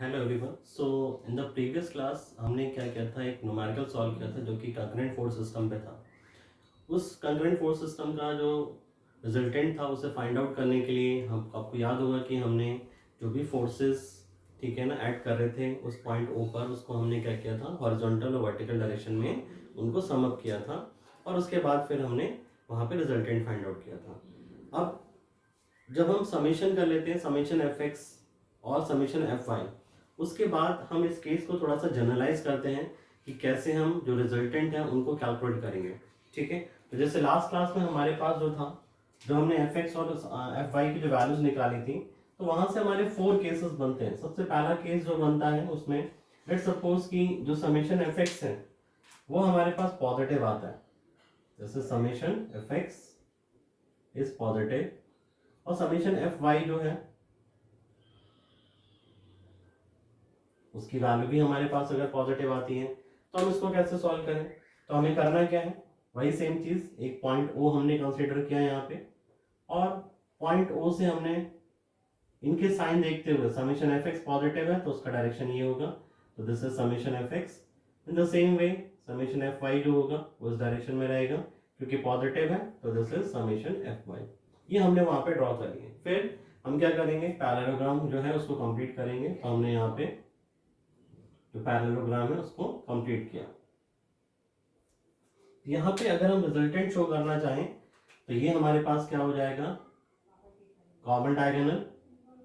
Hello everyone. So in the previous class हमने क्या किया था, एक न्यूमेरिकल सॉल्व किया था जो कि कंकरेंट फोर्स सिस्टम पे था। उस कंकरेंट फोर्स सिस्टम का जो रिजल्टेंट था उसे फाइंड आउट करने के लिए हम आपको याद होगा कि हमने जो भी फोर्सेस ठीक है ना ऐड कर रहे थे उस पॉइंट ओ पर, उसको हमने क्या किया था, हॉरिजॉन्टल और वर्टिकल डायरेक्शन में उनको सम अप किया था और उसके बाद फिर हमने वहाँ पे रिजल्टेंट फाइंड आउट किया था। अब जब हम समेशन कर लेते हैं, समेशन एफ एक्स और समेशन एफ वाई, उसके बाद हम इस केस को थोड़ा सा जनरलाइज करते हैं कि कैसे हम जो रिजल्टेंट है उनको कैलकुलेट करेंगे। ठीक है, तो जैसे लास्ट क्लास में हमारे पास जो था, जो हमने एफ एक्स और एफ वाई की जो वैल्यूज निकाली थी, तो वहां से हमारे 4 केसेस बनते हैं। सबसे पहला केस जो बनता है उसमें लेट सपोज कि जो समेशन एफ एक्स है वो हमारे पास पॉजिटिव आता है, जैसे summation F x is positive, और समेशन एफ वाई जो है उसकी वैल्यू भी हमारे पास अगर पॉजिटिव आती है, तो हम इसको कैसे सॉल्व करें। तो हमें करना क्या है, वही सेम चीज, एक पॉइंट ओ हमने कंसीडर किया यहाँ पे, और पॉइंट ओ से हमने इनके साइन देखते हुए, समेशन एफ एक्स पॉजिटिव है तो उसका डायरेक्शन ये होगा, तो this is summation F X. In the same way summation F Y जो होगा वो इस डायरेक्शन में रहेगा, क्योंकि पॉजिटिव है तो this is summation F Y. ये हमने वहां पे ड्रॉ कर लिए। फिर हम क्या करेंगे, पैरेललोग्राम जो है उसको कंप्लीट करेंगे। तो हमने यहाँ पे जो पैरेललोग्राम है उसको कंप्लीट किया। यहाँ पे अगर हम रिजल्टेंट शो करना चाहें तो ये हमारे पास क्या हो जाएगा, कॉमन डायगोनल,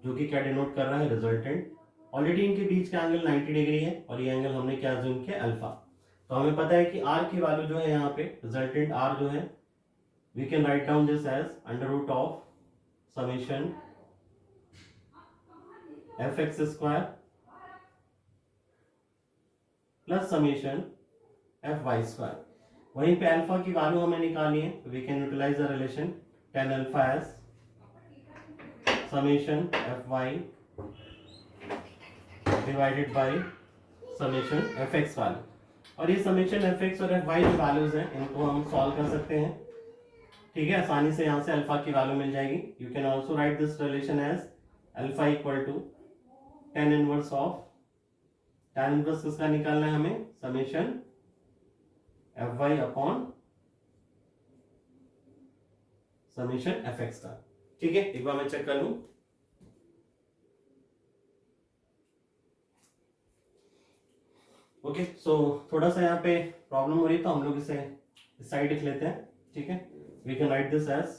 जो कि क्या डिनोट कर रहा है, रिजल्टेंट। ऑलरेडी इनके बीच का एंगल 90 डिग्री है और ये एंगल हमने क्या अज्यूम किया, अल्फा। तो हमें पता है कि r की वैल्यू जो है यहाँ पे, रिजल्टेंट r जो है, we can write down this as under root of summation F X square plus summation F Y square. वहीं पे अल्फा की वैल्यू हमें निकालनी है, तो we can utilize the relation tan alpha as summation F Y divided by summation F X value. और ये summation F X और एफ वाई जो वैल्यूज हैं इनको हम सॉल्व कर सकते हैं। ठीक है, आसानी से यहाँ से अल्फा की वैल्यू मिल जाएगी। You can also write this relation as alpha equal to tan inverse of, tan inverse किसका निकालना है हमें, summation F Y upon summation F X का। ठीक है, एक बार मैं चेक कर लूं। ओके, सो थोड़ा सा यहाँ पे प्रॉब्लम हो रही है तो हम लोग इसे इस साइड लिख लेते हैं। ठीक है, we can write this as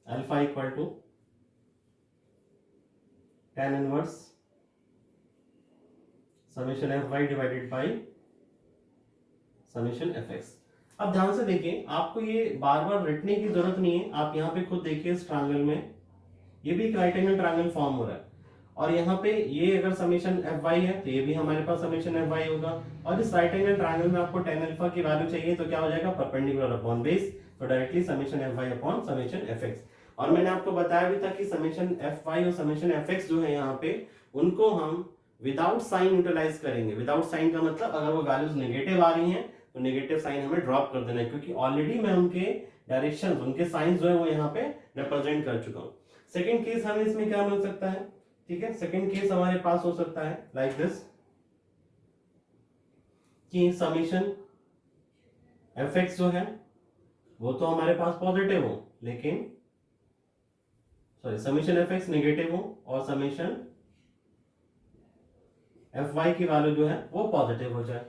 alpha equal to tan inverse summation F Y divided by summation F X. अब ध्यान से देखिए, आपको ये बार बार रटने की जरूरत नहीं है। आप यहाँ पे खुद देखिए, इस ट्रायंगल में ये भी एक राइट एंगल ट्रायंगल फॉर्म हो रहा है, और यहाँ पे ये अगर समेशन एफ वाई है तो ये भी हमारे पास समेशन एफ वाई होगा। और इस राइट एंगल ट्रायंगल में आपको tan अल्फा की वैल्यू चाहिए, तो क्या हो जाएगा, परपेंडिकुलर अपॉन बेस, तो directly summation F Y upon summation F X. और मैंने आपको बताया भी था कि समेशन एफ वाई और समेशन एफ एक्स जो है यहाँ पे, उनको हम विदाउट साइन यूटिलाइज करेंगे। विदाउट साइन का मतलब अगर वो वैल्यूज नेगेटिव आ रही हैं तो नेगेटिव साइन हमें ड्रॉप कर देना है, क्योंकि ऑलरेडी मैं उनके डायरेक्शन, उनके साइंस जो है वो यहाँ पे रिप्रेजेंट कर चुका हूँ। सेकेंड केस हमें इसमें क्या मिल सकता है, ठीक है, सेकेंड केस हमारे पास हो सकता है लाइक दिस, कि समेशन एफ एक्स जो है वो तो हमारे पास पॉजिटिव हो, लेकिन sorry summation F X negative हो और समेशन एफ वाई की वैल्यू जो है वो पॉजिटिव हो जाए।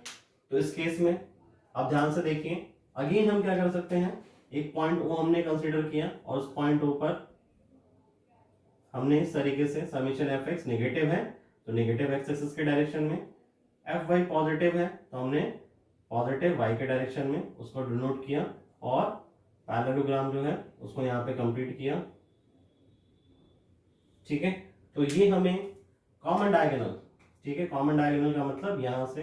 तो इस केस में आप ध्यान से देखिए, अगेन हम क्या कर सकते हैं, एक पॉइंट ओ हमने कंसीडर किया और उस पॉइंट ओ पर हमने इस तरीके से समेशन एफ एक्स नेगेटिव है तो नेगेटिव एक्स एक्सिस के डायरेक्शन में, एफ वाई पॉजिटिव है तो हमने पॉजिटिव वाई के डायरेक्शन में उसको डिनोट किया, और पैरेललोग्राम जो है उसको यहाँ पे कंप्लीट किया। ठीक है, तो ये हमें कॉमन डायगोनल, ठीक है, कॉमन डायगोनल का मतलब यहाँ से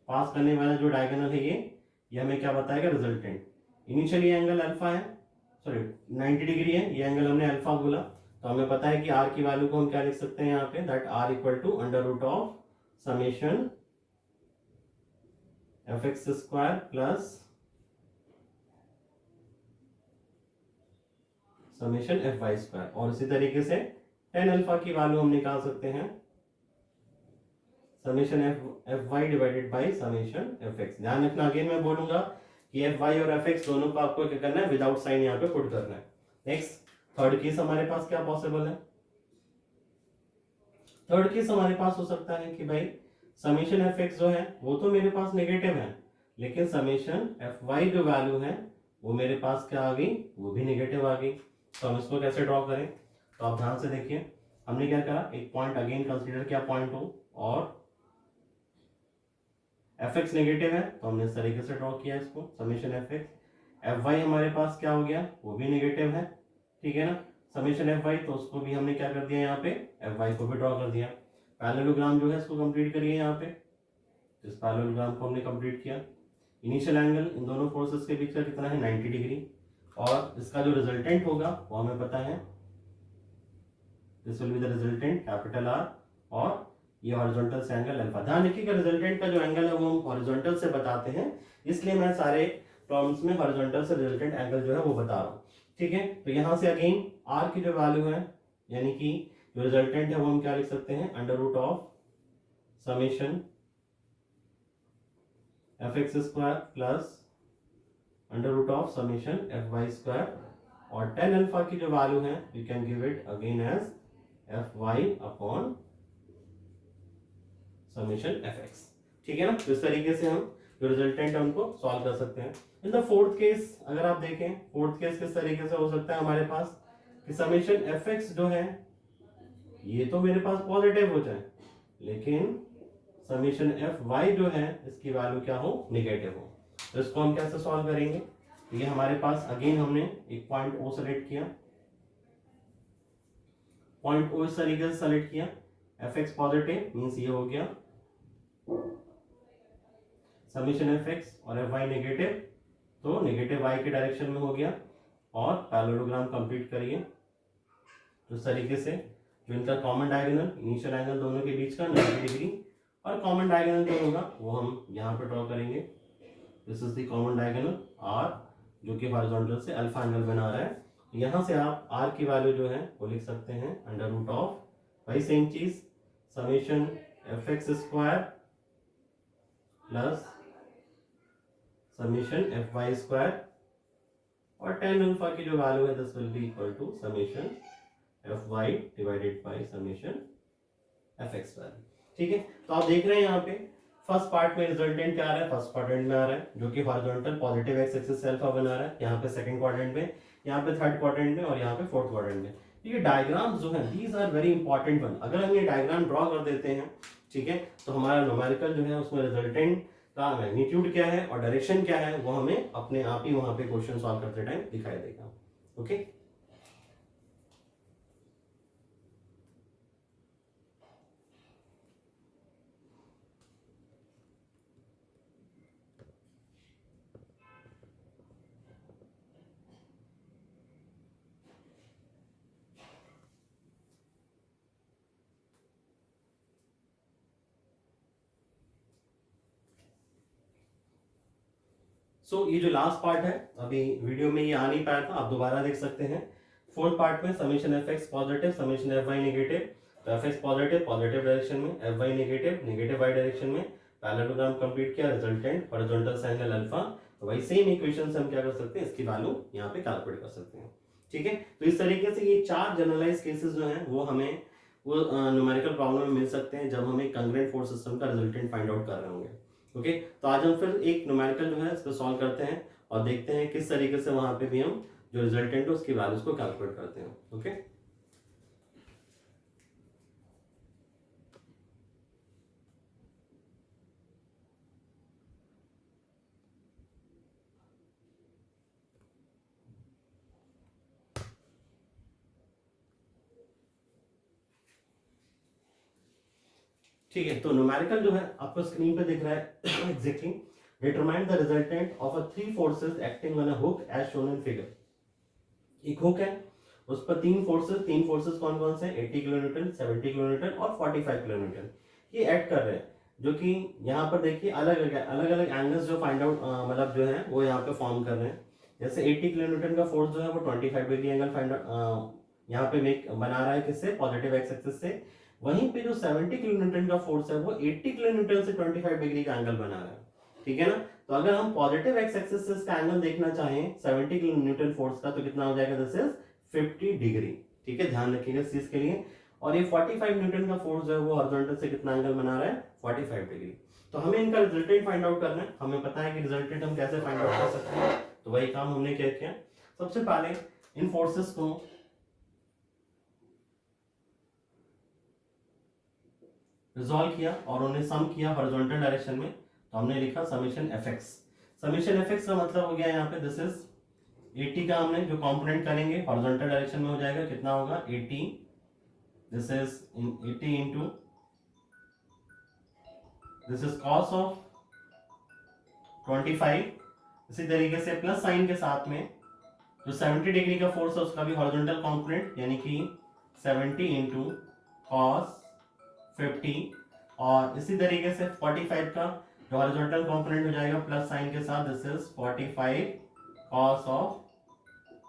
पास करने वाला जो डायगोनल है ये हमें क्या बताएगा, रिजल्टेंट। इनिशियली एंगल अल्फा है, सॉरी 90 डिग्री है, ये एंगल हमने अल्फा बोला, तो हमें पता है कि r की वैल्यू को हम क्या लिख सकते हैं यहाँ पे, that r equal to under root of summation F X square plus summation F Y square. और इसी तरीके से टेन अल्फा की वैल्यू हम निकाल सकते हैं summation F Y divided by summation F X. ध्यान रखना, अगेन मैं बोलूंगा कि एफ वाई और एफ एक्स दोनों को आपको क्या करना है, विदाउट साइन यहाँ पे पुट करना है। नेक्स्ट थर्ड केस हमारे पास क्या पॉसिबल है, थर्ड केस हमारे पास हो सकता है कि भाई समेशन एफ एक्स जो है वो तो मेरे पास नेगेटिव है, लेकिन समेशन एफ वाई जो वैल्यू है वो मेरे पास क्या आ गई, वो भी नेगेटिव आ गई। तो हम इसको कैसे ड्रॉ करें, तो आप ध्यान से देखिए, हमने क्या करा, एक पॉइंट अगेन कंसीडर किया पॉइंट O, और एफ एक्स नेगेटिव है तो हमने इस तरीके से ड्रॉ किया इसको summation F X. F Y हमारे पास क्या हो गया, वो भी नेगेटिव है, ठीक है ना, समेशन एफ वाई, तो उसको भी हमने क्या कर दिया, यहाँ पे एफ वाई को भी ड्रॉ कर दिया। पैरेललोग्राम जो है इसको कंप्लीट करिए यहाँ पे, इस पैरेललोग्राम को हमने कंप्लीट किया। इनिशियल एंगल इन दोनों फोर्सेस के बीच का कितना है, 90 डिग्री, और इसका जो रिजल्टेंट होगा वो हमें पता है, this will be the resultant capital R, और ये हॉरिजॉन्टल से एंगल अल्फा। ध्यान रखिएगा रिजल्टेंट का जो एंगल है वो हम हॉरिजॉन्टल से बताते हैं, इसलिए मैं सारे प्रॉब्लम्स में हॉरिजॉन्टल से रिजल्टेंट एंगल जो है वो बता रहा हूँ, ठीक है। तो यहाँ से अगेन आर की जो वैल्यू है, यानी कि जो रिजल्टेंट है वो हम क्या लिख सकते हैं, under root of summation F X square plus under root of summation F Y square, और टेन अल्फा की जो वैल्यू है you can give it again as F Y upon summation F X, ठीक है ना। तो इस तरीके से हम जो रिजल्टेंट है उनको सॉल्व कर सकते हैं। इन द फोर्थ केस अगर आप देखें, फोर्थ केस किस तरीके से हो सकता है हमारे पास, कि समेशन एफ एक्स जो है ये तो मेरे पास पॉजिटिव हो जाए, लेकिन समेशन एफ वाई जो है इसकी वैल्यू क्या हो, नेगेटिव हो। तो इसको हम कैसे सॉल्व करेंगे, तो ये हमारे पास अगेन हमने एक पॉइंट O सेलेक्ट किया, पॉइंट O इस तरीके से सेलेक्ट किया, एफ एक्स पॉजिटिव मीन्स ये हो गया समेशन एफ एक्स, और एफ वाई नेगेटिव, तो नेगेटिव वाई के डायरेक्शन में हो गया, और पैरेललोग्राम कंप्लीट करिए तो इस तरीके से, जो इनका कॉमन डायगोनल इनिशियल एंगल दोनों के बीच का 90 डिग्री, और कॉमन डायगोनल जो होगा वो हम यहाँ पे ड्रॉ करेंगे, this is the common diagonal R, जो कि हॉरिजॉन्टल से अल्फा एंगल बना रहा है। यहाँ से आप आर की वैल्यू जो है वो लिख सकते हैं अंडर रूट ऑफ, वही सेम चीज, summation F X square plus summation F Y square, और टेन अल्फा की जो वैल्यू है this will be equal to summation F Y divided by summation F X value, ठीक है। तो आप देख रहे हैं यहाँ पे फर्स्ट पार्ट में रिजल्टेंट क्या आ रहा है, फर्स्ट क्वाड्रेंट में आ रहा है, जो कि हॉरिजॉन्टल पॉजिटिव एक्स एक्सिस से अल्फा बना रहा है, यहाँ पे सेकंड क्वाड्रेंट में, यहाँ पे थर्ड क्वाड्रेंट में, और यहाँ पे फोर्थ क्वाड्रेंट में। ये डायग्राम्स जो है these are very important one, अगर हम ये डायग्राम ड्रॉ कर देते हैं, ठीक है, तो हमारा न्यूमेरिकल जो है उसमें रिजल्टेंट का मैग्नीट्यूड क्या है और डायरेक्शन क्या है वो हमें अपने आप ही वहां पे क्वेश्चन सॉल्व करते टाइम दिखाई देगा, ओके। सो ये जो लास्ट पार्ट है, अभी वीडियो में ये आ नहीं पाया था, आप दोबारा देख सकते हैं। फोर्थ पार्ट में summation F X positive, summation F Y negative, तो F X positive positive direction में, F Y negative negative Y direction में, पैरेललोग्राम कंप्लीट किया, रिजल्टेंट हॉरिजॉन्टल से एंगल अल्फा, तो वही सेम इक्वेशन से हम क्या कर सकते हैं, इसकी वैल्यू यहाँ पे कैलकुलेट कर सकते हैं, ठीक है। तो इस तरीके से ये चार जनरलाइज केसेस जो हैं वो हमें वो न्यूमेरिकल प्रॉब्लम में मिल सकते हैं जब हम एक कंग्रेंट फोर्स सिस्टम का रिजल्टेंट फाइंड आउट कर रहे होंगे, ओके। तो आज हम फिर एक न्यूमेरिकल जो है इसको सॉल्व करते हैं और देखते हैं किस तरीके से वहां पे भी हम जो रिजल्टेंट है उसकी वैल्यूज को कैलकुलेट करते हैं, ओके। ठीक है, तो न्यूमेरिकल जो है आपको स्क्रीन पे दिख रहा है exactly, determine the resultant of a three forces acting on a hook as shown in figure. एक हुक है, उस पर तीन फोर्सेस कौन कौन से, 80 किलोन्यूटन, 70 किलोन्यूटन और 45 किलोन्यूटन ये एक्ट कर रहे हैं, जो कि यहाँ पर देखिए अलग अलग एंगल्स जो फाइंड आउट मतलब जो है वो यहाँ पे फॉर्म कर रहे हैं। जैसे 80 किलोन्यूटन का फोर्स जो है वो 25 डिग्री एंगल फाइंड यहाँ पे मेक बना रहा है किससे, पॉजिटिव एक्स एक्सिस से। वहीं पे जो 70 किलो न्यूटन का फोर्स है वो 80 किलो न्यूटन से 25 डिग्री का एंगल बना रहा है, ठीक है ना। तो अगर हम पॉजिटिव एक्स एक्सिस से इसका एंगल देखना चाहें 70 किलो न्यूटन फोर्स का, तो कितना हो जाएगा, दिस इज 50 डिग्री, ठीक है, ध्यान रखिएगा इस चीज के लिए। और ये 45 न्यूटन का फोर्स है वो हॉरिजॉन्टल से कितना एंगल बना रहा है, 45 डिग्री। तो हमें इनका रिजल्टेंट फाइंड आउट करना है। हमें पता है कि रिजल्टेंट हम कैसे फाइंड आउट कर सकते हैं, तो वही काम हमने क्या किया, सबसे पहले इन फोर्सेस को रिजॉल्व किया और उन्हें सम किया हॉरिजॉन्टल डायरेक्शन में। तो हमने लिखा summation F x. Summation F X का मतलब हो गया यहाँ पे दिस इज 80 का हमने जो कंपोनेंट करेंगे हॉरिजॉन्टल डायरेक्शन में हो जाएगा, कितना होगा 80, this is 80 into this is cos of 25, इसी तरीके से प्लस साइन के साथ में जो 70 डिग्री का फोर्स है उसका भी हॉरिजॉन्टल कंपोनेंट यानी कि 70 इंटू कॉस 50, और इसी तरीके से 45 का जो हॉरिजॉन्टल कंपोनेंट हो जाएगा प्लस साइन के साथ, this is 45 cos of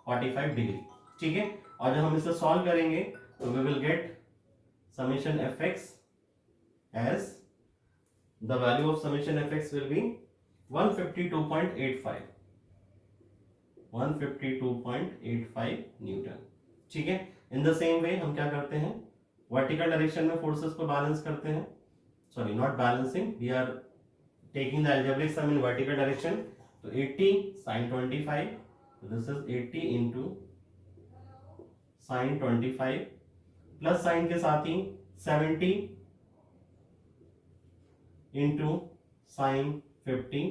45 degree, ठीक है। और जब हम इसे सॉल्व करेंगे तो we will get summation F X as the value of summation F X will be 152.85 newton, ठीक है। इन द सेम वे हम क्या करते हैं, वर्टिकल डायरेक्शन में फोर्सेस को बैलेंस करते हैं, sorry not balancing, we are taking the algebraic sum in vertical direction. तो 80 sin 25, this is 80 into sin 25 plus sign के साथ ही 70 इंटू sin 50।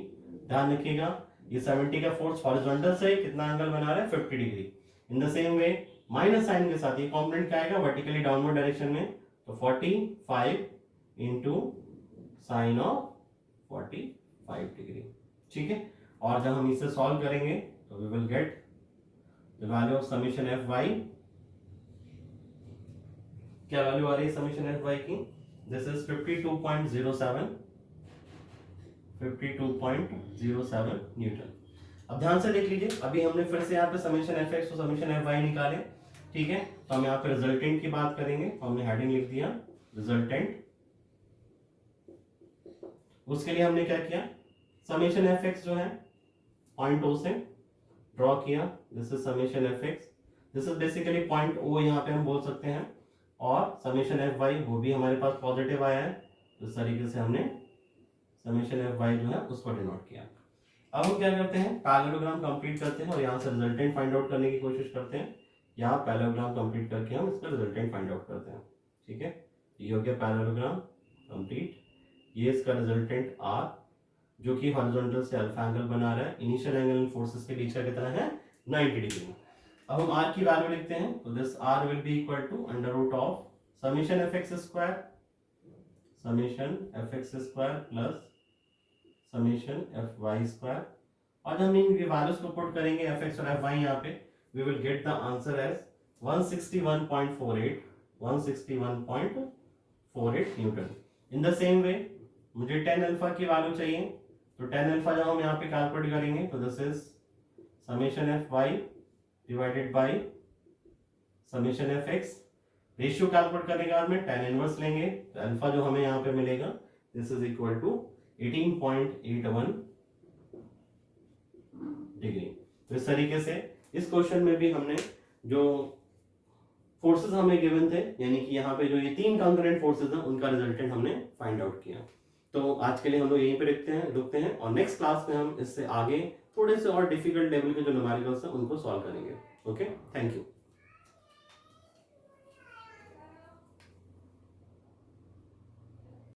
ध्यान रखिएगा ये 70 का फोर्स हॉरिजॉन्टल से कितना एंगल बना रहा है, 50 degree. In the same way minus sign के साथ ये कंपोनेंट क्या आएगा, वर्टिकली डाउनवर्ड डायरेक्शन में, तो 45 इंटू साइन ऑफ 45 डिग्री, ठीक है। और जब हम इसे सॉल्व करेंगे तो we will get the value of summation F Y. क्या वैल्यू आ रही है समेशन एफ वाई की, दिस इज 52.07 न्यूटन। अब ध्यान से देख लीजिए, अभी हमने फिर से यहाँ पे समेशन एफ एक्स और समेशन एफ वाई निकाले, ठीक है। तो हम यहाँ पे रिजल्टेंट की बात करेंगे, तो हमने हेडिंग लिख दिया रिजल्टेंट। उसके लिए हमने क्या किया, समेशन एफ एक्स जो है पॉइंट ओ से ड्रॉ किया, this is summation F X, this is basically point O यहाँ पे हम बोल सकते हैं। और समेशन एफ वाई वो भी हमारे पास पॉजिटिव आया है, तो इस तरीके से हमने समेशन एफ वाई जो है उसको डिनोट किया। अब हम क्या करते हैं, पैरेललोग्राम कंप्लीट करते हैं और यहाँ से रिजल्टेंट फाइंड आउट करने की कोशिश करते हैं। यहाँ पैरेललोग्राम कंप्लीट करके हम इसका रिजल्टेंट फाइंड आउट करते हैं, ठीक है। ये हो गया पैरेललोग्राम कंप्लीट, ये इसका रिजल्टेंट आर जो कि हॉरिजॉन्टल से अल्फा एंगल बना रहा है, इनिशियल एंगल इन फोर्सेस के बीच का कितना है, 90 डिग्री। अब हम आर की वैल्यू लिखते हैं, तो this R will be equal to under root of summation F X square plus summation F Y square. और जब हम इन वैल्यूज को पुट करेंगे एफ एक्स और एफ वाई यहाँ पे, we will get the answer as 161.48 newton. In the same way मुझे 10 अल्फा की वैल्यू चाहिए, तो 10 अल्फा जब हम यहाँ पे कैलकुलेट करेंगे तो this is summation F Y divided by summation F X. Ratio calculate करने के बाद में 10 इनवर्स लेंगे, तो अल्फा जो हमें यहाँ पे मिलेगा this is equal to 18.81 degree. तो इस तरीके से इस क्वेश्चन में भी हमने जो फोर्सेस हमें गिवन थे, यानी कि यहाँ पे जो ये 3 कंकरेंट फोर्सेस हैं उनका रिजल्टेंट हमने फाइंड आउट किया। तो आज के लिए हम लोग यहीं पे रुकते हैं और नेक्स्ट क्लास में हम इससे आगे थोड़े से और डिफिकल्ट लेवल के जो न्यूमेरिकल्स हैं उनको सॉल्व करेंगे। Okay, thank you.